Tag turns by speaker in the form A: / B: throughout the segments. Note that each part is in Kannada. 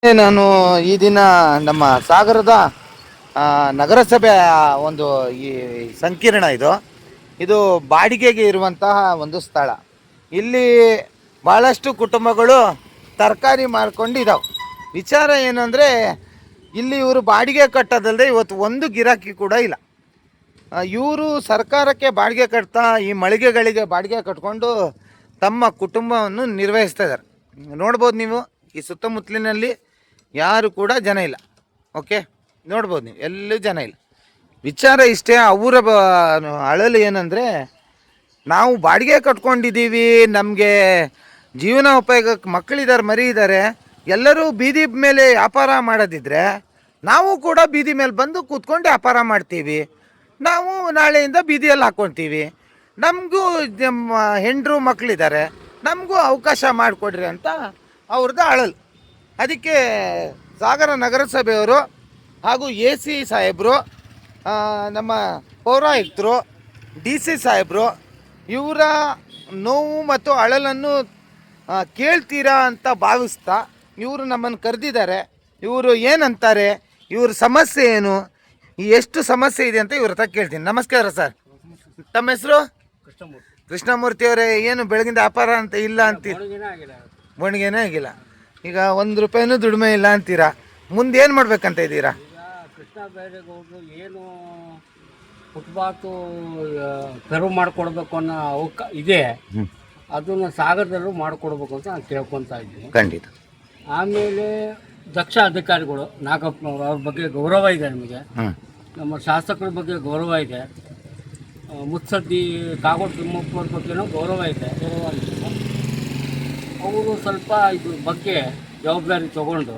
A: ನಾನು ಈ ದಿನ ನಮ್ಮ ಸಾಗರದ ನಗರಸಭೆ ಒಂದು ಈ ಸಂಕೀರ್ಣ ಇದು ಬಾಡಿಗೆಗೆ ಇರುವಂತಹ ಒಂದು ಸ್ಥಳ. ಇಲ್ಲಿ ಭಾಳಷ್ಟು ಕುಟುಂಬಗಳು ತರಕಾರಿ ಮಾರ್ಕೊಂಡು ಇದಾವೆ. ವಿಚಾರ ಏನಂದರೆ ಇಲ್ಲಿ ಇವರು ಬಾಡಿಗೆ ಕಟ್ಟೋದಲ್ಲದೆ ಇವತ್ತು ಒಂದು ಗಿರಾಕಿ ಕೂಡ ಇಲ್ಲ. ಇವರು ಸರ್ಕಾರಕ್ಕೆ ಬಾಡಿಗೆ ಕಟ್ತಾ ಈ ಮಳಿಗೆಗಳಿಗೆ ಬಾಡಿಗೆ ಕಟ್ಕೊಂಡು ತಮ್ಮ ಕುಟುಂಬವನ್ನು ನಿರ್ವಹಿಸ್ತಾ ಇದ್ದಾರೆ. ನೋಡ್ಬೋದು ನೀವು ಈ ಸುತ್ತಮುತ್ತಲಿನಲ್ಲಿ ಯಾರು ಕೂಡ ಜನ ಇಲ್ಲ. ಓಕೆ, ನೋಡ್ಬೋದು ನೀವು ಎಲ್ಲೂ ಜನ ಇಲ್ಲ. ವಿಚಾರ ಇಷ್ಟೇ, ಅವರ ಅಳಲು ಏನಂದರೆ ನಾವು ಬಾಡಿಗೆ ಕಟ್ಕೊಂಡಿದ್ದೀವಿ, ನಮಗೆ ಜೀವನ ಉಪಯೋಗಕ್ಕೆ ಮಕ್ಕಳಿದ್ದಾರೆ, ಮರಿ ಇದ್ದಾರೆ, ಎಲ್ಲರೂ ಬೀದಿ ಮೇಲೆ ವ್ಯಾಪಾರ ಮಾಡೋದಿದ್ರೆ ನಾವು ಕೂಡ ಬೀದಿ ಮೇಲೆ ಬಂದು ಕೂತ್ಕೊಂಡು ವ್ಯಾಪಾರ ಮಾಡ್ತೀವಿ. ನಾವು ನಾಳೆಯಿಂದ ಬೀದಿಯಲ್ಲಿ ಹಾಕ್ಕೊತೀವಿ, ನಮಗೂ ಹೆಂಡರು ಮಕ್ಕಳಿದ್ದಾರೆ, ನಮಗೂ ಅವಕಾಶ ಮಾಡಿಕೊಡ್ರಿ ಅಂತ ಅವ್ರದ್ದು ಅಳಲು. ಅದಕ್ಕೆ ಸಾಗರ ನಗರಸಭೆಯವರು ಹಾಗೂ AC ಸಾಹೇಬರು, ನಮ್ಮ ಪೌರಾಯುಕ್ತರು, DC ಸಾಹೇಬರು ಇವರ ನೋವು ಮತ್ತು ಅಳಲನ್ನು ಕೇಳ್ತೀರಾ ಅಂತ ಭಾವಿಸ್ತಾ ಇವರು ನಮ್ಮನ್ನು ಕರೆದಿದ್ದಾರೆ. ಇವರು ಏನಂತಾರೆ, ಇವ್ರ ಸಮಸ್ಯೆ ಏನು, ಎಷ್ಟು ಸಮಸ್ಯೆ ಇದೆ ಅಂತ ಇವ್ರ ಹತ್ರ ಕೇಳ್ತೀನಿ. ನಮಸ್ಕಾರ ಸರ್, ತಮ್ಮ ಹೆಸರು? ಕೃಷ್ಣಮೂರ್ತಿ ಅವರೇ. ಏನು ಬೆಳಗಿಂದ ವ್ಯಾಪಾರ ಅಂತ ಇಲ್ಲ ಅಂತೀರ? ಬಣಿಗೆನೇ ಆಗಿಲ್ಲ. ಈಗ ₹1 ದುಡಿಮೆ ಇಲ್ಲ ಅಂತೀರಾ. ಮುಂದೆ ಏನು ಮಾಡ್ಬೇಕಂತ ಇದ್ದೀರಾ?
B: ಕೃಷ್ಣ ಬೈರೇಗೌಡರು ಏನು ಫುಟ್ಪಾತು ತೆರವು ಮಾಡಿಕೊಡ್ಬೇಕು ಅನ್ನೋ ಇದೆ, ಅದನ್ನು ಸಾಗರದಲ್ಲೂ ಮಾಡಿಕೊಡ್ಬೇಕು ಅಂತ ನಾನು ಕೇಳ್ಕೊತಾ ಇದ್ದೀನಿ.
A: ಖಂಡಿತ.
B: ಆಮೇಲೆ ದಕ್ಷ ಅಧಿಕಾರಿಗಳು ನಾಗಪ್ಪನವರು, ಅವ್ರ ಬಗ್ಗೆ ಗೌರವ ಇದೆ ನಮಗೆ. ನಮ್ಮ ಶಾಸಕರ ಬಗ್ಗೆ ಗೌರವ ಇದೆ. ಮುತ್ಸದ್ದಿ ಕಾಗೋಡು ತಿಮ್ಮಪ್ಪವ್ರ ಬಗ್ಗೆನೂ ಗೌರವ ಇದೆ. ಅವರು ಸ್ವಲ್ಪ ಇದ್ರ ಬಗ್ಗೆ ಜವಾಬ್ದಾರಿ ತಗೊಂಡು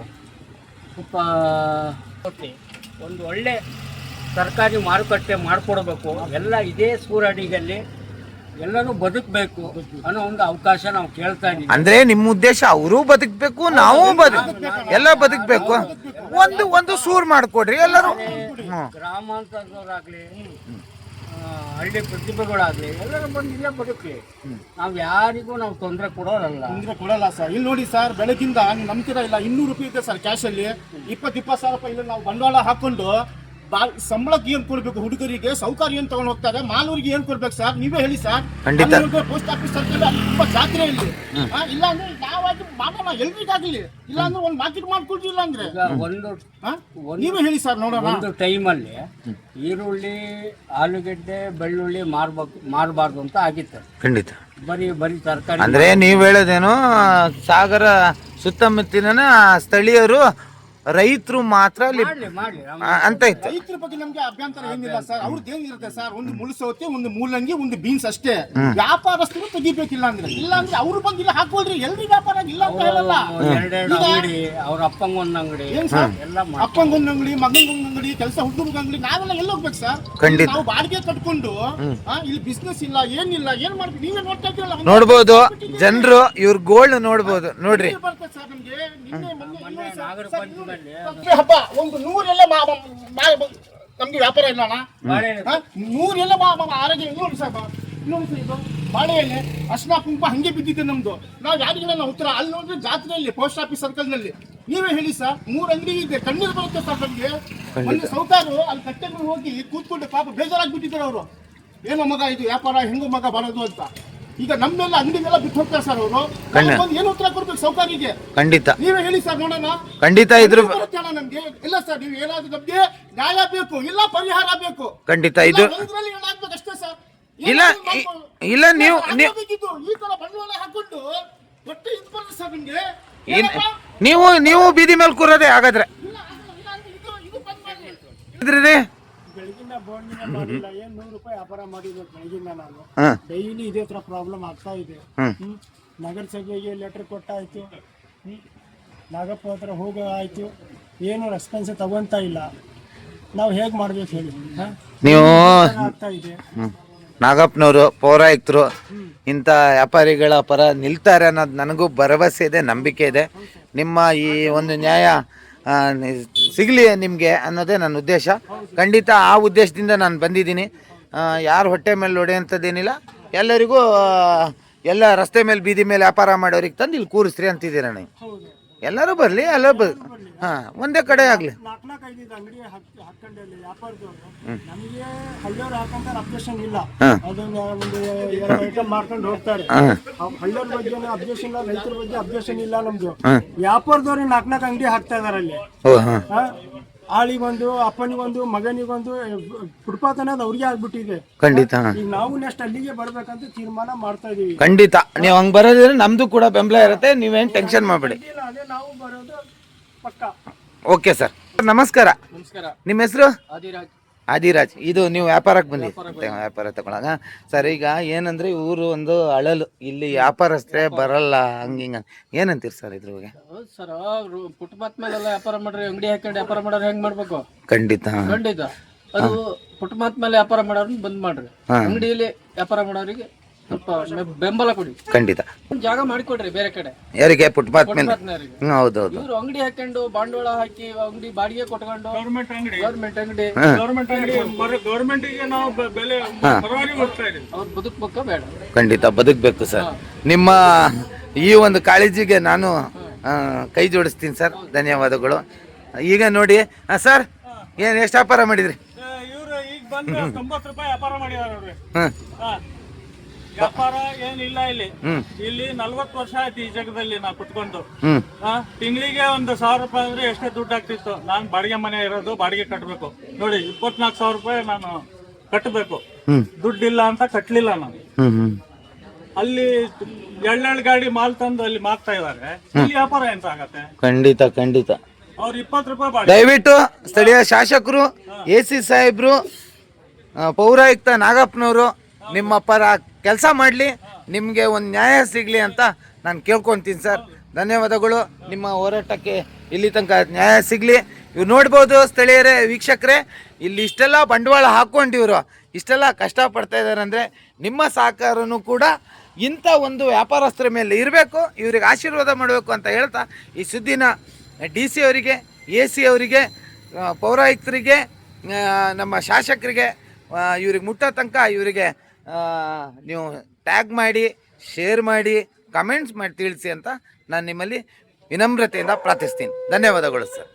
B: ಸ್ವಲ್ಪ ಒಂದು ಒಳ್ಳೆ ತರಕಾರಿ ಮಾರುಕಟ್ಟೆ ಮಾಡಿಕೊಡ್ಬೇಕು. ಎಲ್ಲ ಇದೇ ಸೂರಡಿಗಲ್ಲಿ ಎಲ್ಲರೂ ಬದುಕಬೇಕು ಅನ್ನೋ ಒಂದು ಅವಕಾಶ ನಾವು ಕೇಳ್ತಾ ಇದ್ದೀವಿ.
A: ಅಂದ್ರೆ ನಿಮ್ಮ ಉದ್ದೇಶ ಅವರು ಬದುಕಬೇಕು, ನಾವು ಎಲ್ಲ ಬದುಕಬೇಕು, ಒಂದು ಸೂರ್ ಮಾಡಿಕೊಡ್ರಿ ಎಲ್ಲರೂ.
B: ಗ್ರಾಮಾಂತರದವರಾಗ್ಲಿ, ಹಳ್ಳಿ ಪ್ರತಿಭೆಗಳಾಗ್ಲಿ ಎಲ್ಲರೂ ಬಂದು ಇಲ್ಲೇ ಬದುಕಲಿ. ನಾವು ಯಾರಿಗೂ ನಾವು ತೊಂದರೆ ಕೊಡೋಲ್ಲ
C: ಸರ್. ಇಲ್ಲಿ ನೋಡಿ ಸರ್, ಬೆಳಗಿಂದ ನೀವು ನಂಬ್ತೀರಾ ಇಲ್ಲ, ₹200 ಇದೆ ಸರ್ ಕ್ಯಾಶಲ್ಲಿ. 20,000 ರೂಪಾಯಿ ಇಲ್ಲಿ ನಾವು ಬಂಡವಾಳ ಹಾಕೊಂಡು ಸಂಬಳಕ್ಕೆ ಏನ್ ಕೊಡ್ಬೇಕು, ಹುಡುಗರಿಗೆ ಸೌಕರ್ಯ ಏನ್ ತಗೊಂಡು ಹೋಗ್ತಾರೆ, ಮಾಲೂರಿಗೆ ಏನ್ ಕೊಡ್ಬೇಕು ಸರ್, ನೀವೇ ಹೇಳಿ ಸರ್. ಪೋಸ್ಟ್ ಆಫೀಸ್ ಸರ್ಕಲ್ ತುಂಬಾ ಜಾತ್ರೆ ಇಲ್ಲಿ ಇಲ್ಲ ಅಂದ್ರೆ ನಾವಾಗಿ ಮಾಡೋಣ, ಎಲ್ರಿಗಾಗ್ಲಿ. ಇಲ್ಲ ಅಂದ್ರೆ ಒಂದು ಮಾರ್ಕೆಟ್ ಮಾಡ್ಕೊಳ್ತೀವಿ. ಇಲ್ಲ ಅಂದ್ರೆ ನೀವೇ ಹೇಳಿ ಸರ್ ನೋಡೋಣ.
B: ಒಂದು ಟೈಮಲ್ಲಿ ಈರುಳ್ಳಿ, ಆಲೂಗೆಡ್ಡೆ, ಬೆಳ್ಳುಳ್ಳಿ ಮಾರಬಾರ್ದು ಅಂತ ಆಗಿತ್ತು.
A: ಖಂಡಿತ.
B: ಬರೀ ತರಕಾರಿ
A: ಅಂದ್ರೆ ನೀವು ಹೇಳೋದೇನು, ಸಾಗರ ಸುತ್ತಮುತ್ತಲಿನ ಸ್ಥಳೀಯರು ರೈತರು ಮಾತ್ರ ಅಂತ ಇತ್ತು.
C: ರೈತರ ಬಗ್ಗೆ ನಮ್ಗೆ ಅಭ್ಯಂತರ ಏನಿಲ್ಲ ಸರ್. ಅವ್ರದ್ದು ಏನಿರುತ್ತೆ ಸರ್, ಒಂದು ಮುಳ್ಸೌತೆ, ಒಂದು ಮೂಲಂಗಿ, ಒಂದು ಬೀನ್ಸ್ ಅಷ್ಟೇ. ವ್ಯಾಪಾರಸ್ಥರು ತೆಗಿಬೇಕಿಲ್ಲ ಅಂದ್ರೆ. ಇಲ್ಲ ಅಂದ್ರೆ ಅವ್ರು ಬಂದಿಲ್ಲ ಹಾಕೊಳ್ರಿ, ಎಲ್ರಿ ವ್ಯಾಪಾರ ಇಲ್ಲ ಅಂತ ಹೇಳಲ್ಲ.
B: ಅವ್ರ ಅಪ್ಪಂಗೊಂದ್ ಅಂಗಡಿ,
C: ಅಪ್ಪಂಗೊಂದ್ ಅಂಗಡಿ, ಮಗಂಗೊಂದ್ ಅಂಗಡಿ, ಕೆಲಸ ಹುಡುಗ ಅಂಗಡಿ, ನಾವೆಲ್ಲ ಎಲ್ಲಿ ಹೋಗ್ಬೇಕು ಸರ್? ನಾವು ಬಾಡಿಗೆ ಕಟ್ಕೊಂಡು ಇಲ್ಲಿ ಬಿಸ್ನೆಸ್ ಇಲ್ಲ, ಏನಿಲ್ಲ, ಏನ್ ಮಾಡ್ಬೇಕು? ನೀವೇ ನೋಡ್ತಾ ಇದ್ದೀರಲ್ಲ,
A: ನೋಡ್ಬೋದು ಜನರು, ಇವ್ರ ಗೋಲ್ಡ್ ನೋಡ್ಬೋದು. ನೋಡ್ರಿ
C: ಸರ್, ನಮ್ಗೆ ಹಬ್ಬ ಒಂದು 100 ಎಲ್ಲ ನಮ್ಗೆ ವ್ಯಾಪಾರ ಇಲ್ಲ ಅಣ್ಣ. 100 ಎಲ್ಲ ಆರೋಗ್ಯ. ಇನ್ನೊಂದು ಸರ್, ಇದು ಬಾಳೆಎಲೆ, ಅರ್ಶಿನ ಕುಂಕುಮ ಹಂಗೆ ಬಿದ್ದಿದೆ ನಮ್ದು. ನಾವು ಯಾರಿಗಿಲ್ಲ ನಾವು ಉತ್ತರ. ಅಲ್ಲಿ ನೋಡಿದ್ರೆ ಜಾತ್ರೆಯಲ್ಲಿ ಪೋಸ್ಟ್ ಆಫೀಸ್ ಸರ್ಕಲ್ ನಲ್ಲಿ ನೀವೇ ಹೇಳಿ ಸರ್, 3 ಅಂಗಡಿ ಇದೆ. ಕಣ್ಣೀರು ಬರುತ್ತೆ ಸರ್ ನಮ್ಗೆ. ಒಂದು ಸೌಕಾರು ಅಲ್ಲಿ ಕಟ್ಟೆಗಳು ಹೋಗಿ ಕೂತ್ಕೊಂಡು ಪಾಪ ಬೇಜಾರಾಗ್ಬಿಟ್ಟಿದ್ದಾರೆ ಅವರು. ಏನೋ ಮಗ ಇದು ವ್ಯಾಪಾರ ಹೆಂಗೋ ಮಗ ಬರೋದು ಅಂತ. ಈಗ ನಮ್ಮೆಲ್ಲ ಅಂಗಡಿಗೆಲ್ಲ ಬಿಟ್ಟು ಹೋಗ್ತಾರೆ ಸರ್ ಅವರು. ಏನು ಉತ್ತರ ಕೊಡ್ಬೇಕು ಸೌಕರ್ಯಗೆ?
A: ಖಂಡಿತ.
C: ನೀವೇ ಹೇಳಿ ಸರ್ ನೋಡೋಣ.
A: ಖಂಡಿತ ಇದ್ರ
C: ನಮ್ಗೆ ಇಲ್ಲ ಸರ್, ನೀವು ಏನಾದ್ರು ನಮ್ಗೆ ನ್ಯಾಯ ಬೇಕು, ಇಲ್ಲ ಪರಿಹಾರ ಬೇಕು.
A: ಖಂಡಿತ ಇದು
C: ಅಷ್ಟೇ ಸರ್.
A: ಇಲ್ಲ ಇಲ್ಲ ನೀವು
C: ಈ ತರ ಬಂಡವಾಳ ಹಾಕೊಂಡು ಹೊಟ್ಟೆ ಇದು ಬರ್ತದೆ ಸರ್ ನಿಮ್ಗೆ.
A: ನೀವು ಬೀದಿ ಮೇಲೆ ಕೂರೋದೇ ಹಾಗಾದ್ರೆ
C: ಬೆಳಗಿನ ಬೋರ್ಡಿನ ಮಾಡಿಲ್ಲ, ಏನ್ ₹100 ವ್ಯಾಪಾರ ಮಾಡಿದ್ರು ಬೆಳಗಿಂದ. ನಾನು ಡೈಲಿ ಇದೇ ತರ ಪ್ರಾಬ್ಲಮ್ ಆಗ್ತಾ ಇದೆ. ನಗರಸಭೆಗೆ ಲೆಟರ್ ಕೊಟ್ಟಾಯ್ತು, ನಾಗಪ್ಪ ಹತ್ರ ಹೋಗ ಆಯ್ತು, ಏನು ರೆಸ್ಪಾನ್ಸ್ ತಗೊಂತ ಇಲ್ಲ. ನಾವು ಹೇಗ್ ಮಾಡ್ಬೇಕು ಹೇಳಿ?
A: ನೀವು
C: ಆಗ್ತಾ ಇದೆ.
A: ನಾಗಪ್ಪನವರು, ಪೌರಾಯುಕ್ತರು ಇಂಥ ವ್ಯಾಪಾರಿಗಳ ಪರ ನಿಲ್ತಾರೆ ಅನ್ನೋದು ನನಗೂ ಭರವಸೆ ಇದೆ, ನಂಬಿಕೆ ಇದೆ. ನಿಮ್ಮ ಈ ಒಂದು ನ್ಯಾಯ ಸಿಗಲಿ ನಿಮಗೆ ಅನ್ನೋದೇ ನನ್ನ ಉದ್ದೇಶ. ಖಂಡಿತ ಆ ಉದ್ದೇಶದಿಂದ ನಾನು ಬಂದಿದ್ದೀನಿ. ಯಾರು ಹೊಟ್ಟೆ ಮೇಲೆ ಹೊಡೆಯೋಂಥದ್ದೇನಿಲ್ಲ. ಎಲ್ಲರಿಗೂ ಎಲ್ಲ ರಸ್ತೆ ಮೇಲೆ ಬೀದಿ ಮೇಲೆ ವ್ಯಾಪಾರ ಮಾಡೋರಿಗೆ ತಂದು ಇಲ್ಲಿ ಕೂರಿಸ್ರಿ ಅಂತಿದ್ದೀರ ನೀವು. ಎಲ್ಲರೂ ಬರಲಿ, ಎಲ್ಲರೂ ಒಂದೇ ಕಡೆ ಆಗಲಿ.
C: ನಾಲ್ಕು ಐದು ಅಂಗಡಿ ಹಾಕೊಂಡಲ್ಲಿ ವ್ಯಾಪಾರದವರು ನಮಗೆ ಹಳ್ಳಿಯವ್ರು ಹಾಕಂತಾರೆ ಅಬ್ಜೆಕ್ಷನ್ ಇಲ್ಲ. ಅದನ್ನ ಒಂದು ಎರಡು ಐಟಮ್ ಮಾರ್ಕೊಂಡು ಹೋಗ್ತಾರೆ. ಹಳ್ಳಿಯವ್ರ ಬಗ್ಗೆ ಅಬ್ಜೆಕ್ಷನ್ ಇಲ್ಲ, ರೈತರ ಬಗ್ಗೆ ಅಬ್ಜೆಕ್ಷನ್ ಇಲ್ಲ ನಮ್ದು. ವ್ಯಾಪಾರದವ್ರು ನಾಲ್ಕು ಅಂಗಡಿ ಹಾಕ್ತಾ ಇದಾರೆ ಅಲ್ಲಿ. ಆಳಿಗೊಂದು, ಅಪ್ಪನಿಗೊಂದು, ಮಗನಿಗೊಂದು ಫುಟ್ಪಾತ್ ಅನ್ನೋದು ಅವ್ರಿಗೆ ಆಗ್ಬಿಟ್ಟಿದೆ.
A: ಖಂಡಿತ
C: ಈಗ ನಾವು ನೆಕ್ಸ್ಟ್ ಅಲ್ಲಿಗೆ ಬರ್ಬೇಕಂತ ತೀರ್ಮಾನ ಮಾಡ್ತಾ ಇದೀವಿ.
A: ಖಂಡಿತ ನೀವು ಹಂಗೆ ಬರೋದ್ರೆ ನಮ್ದು ಕೂಡ ಬೆಂಬಲ ಇರುತ್ತೆ, ನೀವೇನು ಟೆನ್ಷನ್ ಮಾಡಬೇಡಿ.
C: ಅದೇ ನಾವು ಬರೋದು ಪಕ್ಕ.
A: ಓಕೆ ಸರ್, ನಮಸ್ಕಾರ.
B: ನಮಸ್ಕಾರ.
A: ನಿಮ್ಮ ಹೆಸರು?
B: ಆದಿರಾಜ್.
A: ಆದಿರಾಜ್. ಇದು ನೀವು ವ್ಯಾಪಾರಕ್ಕೆ ಬಂದಿ ವ್ಯಾಪಾರ ತಗೊಳಗ ಸರ್. ಈಗ ಏನಂದ್ರೆ ಇವರು ಒಂದು ಅಳಲು, ಇಲ್ಲಿ ವ್ಯಾಪಾರಸ್ಥರೇ ಬರಲ್ಲ ಹಂಗಿಂಗ, ಏನಂತೀರಿ ಸರ್ ಇದ್ರ ಬಗ್ಗೆ?
B: ಹೌದು ಸರ್, ಫುಟ್ಪಾತ್ ಮೇಲೆಲ್ಲ ವ್ಯಾಪಾರ ಮಾಡ್ರಿ, ಅಂಗಡಿ ಹಾಕೊಂಡು ವ್ಯಾಪಾರ ಮಾಡೋರು ಹೆಂಗ್ ಮಾಡ್ಬೇಕು?
A: ಖಂಡಿತ
B: ಖಂಡಿತ. ಅದು ಫುಟ್ಪಾತ್ ಮೇಲೆ ವ್ಯಾಪಾರ ಮಾಡೋರನ್ನ ಬಂದ್ ಮಾಡ್ರಿ. ಅಂಗಡಿಯಲ್ಲಿ ವ್ಯಾಪಾರ ಮಾಡೋರಿಗೆ ಸ್ವಲ್ಪ ಬೆಂಬಲ ಕೊಡಿ.
A: ಖಂಡಿತ
B: ಜಾಗ ಮಾಡಿಕೊಡ್ರಿ ಬೇರೆ ಕಡೆ.
A: ಯಾರಿಗೆ? ಫುಟ್ಪಾತ್ ಮೇಲೆ. ಹೌದೌದು.
B: ಇವ್ರು ಅಂಗಡಿ ಹಾಕೊಂಡು ಬಂಡವಾಳ ಹಾಕಿ ಅಂಗಡಿ ಬಾಡಿಗೆ ಕೊಟ್ಕೊಂಡು ಗೌರ್ಮೆಂಟ್ ಅಂಗಡಿ
C: ಗೌರ್ಮೆಂಟ್ಗೆ ನಾವು ಬೆಲೆ ಕೊಡ್ತಾ ಇದೀವಿ.
B: ಅವ್ರು ಬದುಕ್ಬೇಕ ಬೇಡ?
A: ಖಂಡಿತ ಬದುಕಬೇಕು ಸರ್. ನಿಮ್ಮ ಈ ಒಂದು ಕಾಳಜಿಗೆ ನಾನು ಕೈ ಜೋಡಿಸ್ತೀನಿ ಸರ್. ಧನ್ಯವಾದಗಳು. ಈಗ ನೋಡಿ ಸರ್, ಏನು ಎಷ್ಟು ವ್ಯಾಪಾರ ಮಾಡಿದ್ರಿ?
C: ಇವರು ಈಗ ಬಂದು 90 ರೂಪಾಯಿ ವ್ಯಾಪಾರ ಮಾಡಿದಾರೆ. ವ್ಯಾಪಾರ ಏನಿಲ್ಲ ಇಲ್ಲಿ. ಇಲ್ಲಿ 40 ವರ್ಷ ಆಯ್ತು ಈ ಜಾಗದಲ್ಲಿ ನಾ ಕುತ್ಕೊಂಡು. ತಿಂಗಳಿಗೆ 1,000 ರೂಪಾಯಿ ಅಂದ್ರೆ ಎಷ್ಟೇ ದುಡ್ಡು ಆಗ್ತಿತ್ತು. ನಾನು ಬಾಡಿಗೆ ಮನೆ ಇರೋದು, ಬಾಡಿಗೆ ಕಟ್ಟಬೇಕು ನೋಡಿ. 24,000 ರೂಪಾಯಿ ನಾನು ಕಟ್ಟಬೇಕು. ದುಡ್ಡಿಲ್ಲ ಅಂತ ಕಟ್ಲಿಲ್ಲ ನಾನು. ಅಲ್ಲಿ ಎಳ್ಳೆಳ್ಳು ಗಾಡಿ ಮಾಲ್ ತಂದು ಅಲ್ಲಿ ಮಾರ್ತಾ ಇದಾರೆ. ಇಲ್ಲಿ ವ್ಯಾಪಾರ ಎಂತ ಆಗತ್ತೆ?
A: ಖಂಡಿತ ಖಂಡಿತ.
C: ಅವ್ರು 20 ರೂಪಾಯಿ ಬಾಡಿಗೆ.
A: ದಯವಿಟ್ಟು ಸ್ಥಳೀಯ ಶಾಸಕರು, AC ಸಾಹೇಬ್ರು, ಪೌರಾಯುಕ್ತ ನಾಗಪ್ಪನವರು ನಿಮ್ಮ ಪರ ಕೆಲಸ ಮಾಡಲಿ, ನಿಮಗೆ ಒಂದು ನ್ಯಾಯ ಸಿಗಲಿ ಅಂತ ನಾನು ಕೇಳ್ಕೊತೀನಿ ಸರ್. ಧನ್ಯವಾದಗಳು. ನಿಮ್ಮ ಹೋರಾಟಕ್ಕೆ ಇಲ್ಲಿ ತನಕ ನ್ಯಾಯ ಸಿಗಲಿ. ಇವ್ರು ನೋಡ್ಬೋದು ಸ್ಥಳೀಯರೇ, ವೀಕ್ಷಕರೇ, ಇಲ್ಲಿ ಇಷ್ಟೆಲ್ಲ ಬಂಡವಾಳ ಹಾಕ್ಕೊಂಡಿವ್ರು, ಇಷ್ಟೆಲ್ಲ ಕಷ್ಟಪಡ್ತಾ ಇದ್ದಾರೆ ಅಂದರೆ ನಿಮ್ಮ ಸಹಕಾರನೂ ಕೂಡ ಇಂಥ ಒಂದು ವ್ಯಾಪಾರಸ್ಥರ ಮೇಲೆ ಇರಬೇಕು, ಇವ್ರಿಗೆ ಆಶೀರ್ವಾದ ಮಾಡಬೇಕು ಅಂತ ಹೇಳ್ತಾ ಈ ಸುದ್ದಿನ DC ಅವರಿಗೆ, AC ಅವರಿಗೆ, ಪೌರಾಯುಕ್ತರಿಗೆ, ನಮ್ಮ ಶಾಸಕರಿಗೆ, ಇವ್ರಿಗೆ ಮುಟ್ಟೋ ತನಕ ಇವರಿಗೆ ನೀವು ಟ್ಯಾಗ್ ಮಾಡಿ, ಶೇರ್ ಮಾಡಿ, ಕಮೆಂಟ್ಸ್ ಮಾಡಿ ತಿಳಿಸಿ ಅಂತ ನಾನು ನಿಮ್ಮಲ್ಲಿ ವಿನಮ್ರತೆಯಿಂದ ಪ್ರಾರ್ಥಿಸ್ತೀನಿ. ಧನ್ಯವಾದಗಳು ಸರ್.